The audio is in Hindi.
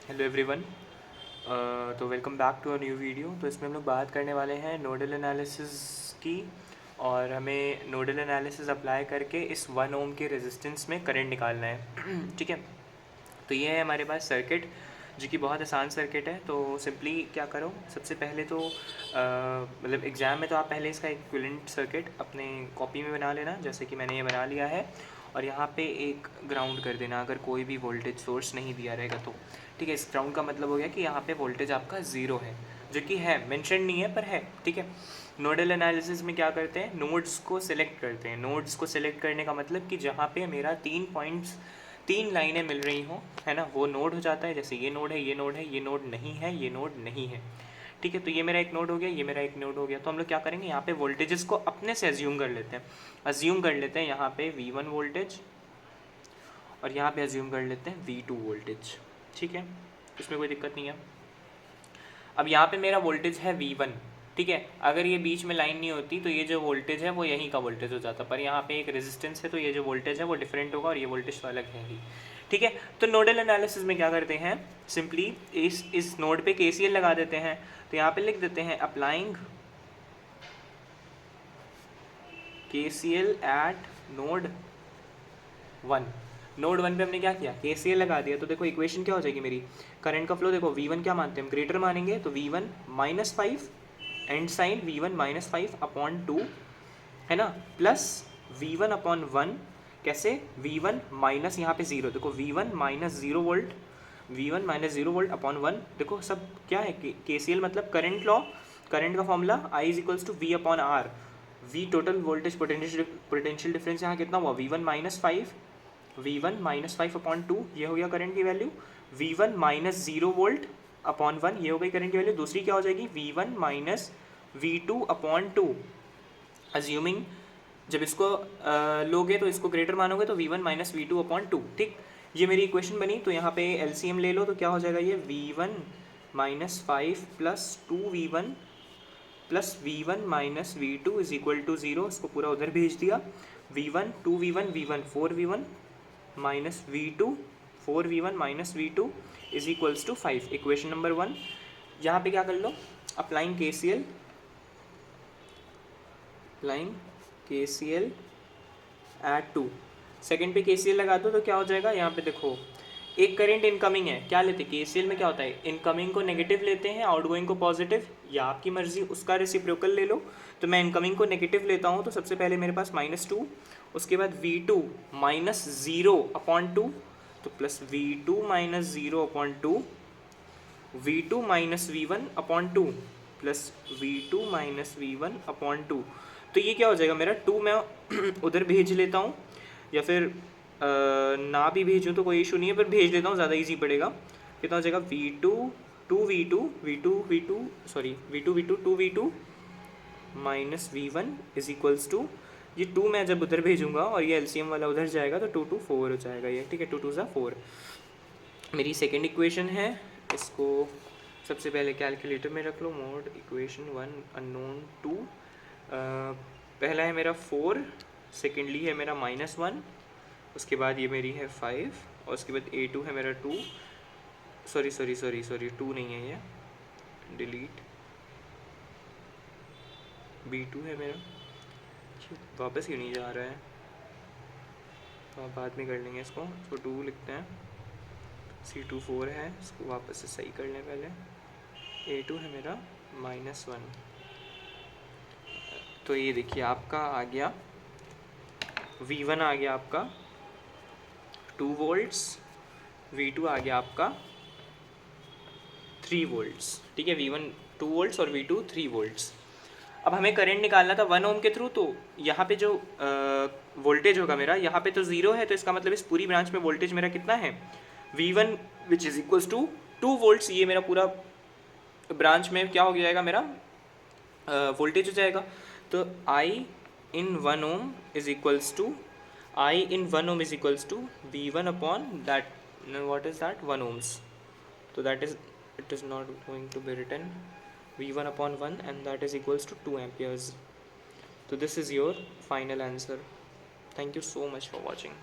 Hello everyone. तो welcome back to a new video. तो इसमें हम लोग बात करने वाले हैं नोडल एनालिसिस की, और हमें नोडल एनालिसिस अप्लाई करके इस 1 ओम के रेजिस्टेंस में करंट निकालना है। ठीक है। तो ये है हमारे पास सर्किट, जो कि बहुत आसान सर्किट है। तो सिंपली क्या करो, सबसे पहले तो मतलब एग्ज़ाम में तो आप पहले इसका इक्विवेलेंट सर्किट अपने कॉपी में बना लेना, जैसे कि मैंने ये बना लिया है। और यहाँ पे एक ग्राउंड कर देना अगर कोई भी वोल्टेज सोर्स नहीं दिया रहेगा तो। ठीक है, इस ग्राउंड का मतलब हो गया कि यहाँ पे वोल्टेज आपका ज़ीरो है, जो कि है, मेंशन नहीं है पर है। ठीक है। नोडल एनालिसिस में क्या करते हैं, नोड्स को सिलेक्ट करते हैं। नोड्स को सिलेक्ट करने का मतलब कि जहाँ पे मेरा 3 पॉइंट्स, 3 लाइनें मिल रही हों, है ना, वो नोड हो जाता है। जैसे ये नोड है, ये नोड है, ये नोड नहीं है, ये नोड नहीं है। ठीक है। तो ये मेरा एक नोड हो गया, ये मेरा एक नोड हो गया। तो हम लोग क्या करेंगे, यहाँ पे वोल्टेजेस को अपने से अज्यूम कर लेते हैं। अज्यूम कर लेते हैं यहाँ पे V1 वोल्टेज, और यहाँ पे अज्यूम कर लेते हैं V2 वोल्टेज। ठीक है, इसमें कोई दिक्कत नहीं है। अब यहाँ पे मेरा वोल्टेज है V1। ठीक है, अगर ये बीच में लाइन नहीं होती तो ये जो वोल्टेज है वो यहीं का वोल्टेज हो जाता, पर यहाँ पे एक रेजिस्टेंस है तो ये जो वोल्टेज है वो डिफरेंट होगा, और ये वोल्टेज तो अलग है ही। ठीक है। तो नोडल एनालिसिस में क्या करते हैं, सिंपली इस नोड पे केसीएल लगा देते हैं। तो यहाँ पे लिख देते हैं applying KCL eight node 1। Node 1 पे हमने क्या किया, केसीएल लगा दिया। तो देखो इक्वेशन क्या हो जाएगी मेरी, करंट का फ्लो देखो, V1 क्या मानते हैं हम, ग्रेटर मानेंगे, तो V1 -5 एंड साइन V1 -5/2, है ना, प्लस V1/1। कैसे, V1 माइनस यहाँ पे जीरो, देखो V1 -0 volt, V1 -0 volt upon 1। देखो सब क्या है, केसीएल मतलब करंट लॉ, करंट का formula I is equals to V/R। V total voltage potential difference यहाँ कितना हुआ, V1 -5/2, ये हो गया करंट की वैल्यू। V1 -0 वोल्ट अपॉन 1, ये हो गई करंट की वैल्यू। दूसरी क्या हो जाएगी, V1 -V2/2, अज्यूमिंग जब इसको लोगे तो इसको ग्रेटर मानोगे तो V1 -V2/2। ठीक, ये मेरी इक्वेशन बनी। तो यहाँ पे LCM ले लो तो क्या हो जाएगा, ये V1 -5 + 2V1 plus V1 -V2 is equal to 0। इसको पूरा उधर भेज दिया। V1 2V1 V1 4V1 -V2 4V1 -V2 is equals to 5। Equation number 1। यहाँ पे क्या कर लो, अप्लाइंग KCL एट 2। सेकेंड पे KCL लगा दो तो क्या हो जाएगा, यहाँ पे देखो एक करंट इनकमिंग है, क्या लेते हैं केसीएल में, क्या होता है, इनकमिंग को नेगेटिव लेते हैं, आउटगोइंग को पॉजिटिव, या आपकी मर्जी, उसका रेसिप्रोकल ले लो। तो मैं इनकमिंग को नेगेटिव लेता हूँ, तो सबसे पहले मेरे पास -2, उसके बाद V2 -0/2, तो plus V2 -0/2, V2 -V1/2 plus V2 -V1/2। तो ये क्या हो जाएगा मेरा, 2 मैं उधर भेज लेता हूँ, या फिर ना भी भेजूँ तो कोई इशू नहीं है, पर भेज लेता हूँ, ज़्यादा इजी पड़ेगा। कितना हो जाएगा, V2 2V2 sorry V2 2V2 -V1 is equals to, ये 2 मैं जब उधर भेजूँगा और ये LCM वाला उधर जाएगा तो 2 2 4 हो जाएगा ये। ठीक है, 2 2 4 मेरी सेकेंड इक्वेशन है। इसको सबसे पहले कैलकुलेटर में रख लो, मोड इक्वेशन 1 अननोन 2। पहला है मेरा 4, सेकेंडली है मेरा -1, उसके बाद ये मेरी है 5, और उसके बाद A2 है मेरा 2, सॉरी 2 नहीं है ये, डिलीट, B2 है मेरा, वापस क्यों नहीं जा रहा है, तो आप बाद में कर लेंगे इसको 2 लिखते हैं, C2 4 है, इसको वापस से सही कर लें पहले, A2 है मेरा -1। तो ये देखिए आपका आ गया, V1 आ गया आपका 2 वोल्ट्स, V2 आ गया आपका 3 वोल्ट्स। ठीक है, V1 2 वोल्ट्स और V2 3 वोल्ट्स। अब हमें करंट निकालना था 1 ओम के थ्रू, तो यहाँ पे जो वोल्टेज होगा मेरा, यहाँ पे तो ज़ीरो है, तो इसका मतलब इस पूरी ब्रांच में वोल्टेज मेरा कितना है, V1 which is equals to 2 volts. ये मेरा पूरा ब्रांच में क्या हो जाएगा, मेरा वोल्टेज हो जाएगा। तो I in 1 ohm is equals to V1 upon that, what is that, 1 ohms. So that is, it is not going to be written, V1/1, and that is equals to 2 amperes. So this is your final answer. Thank you so much for watching.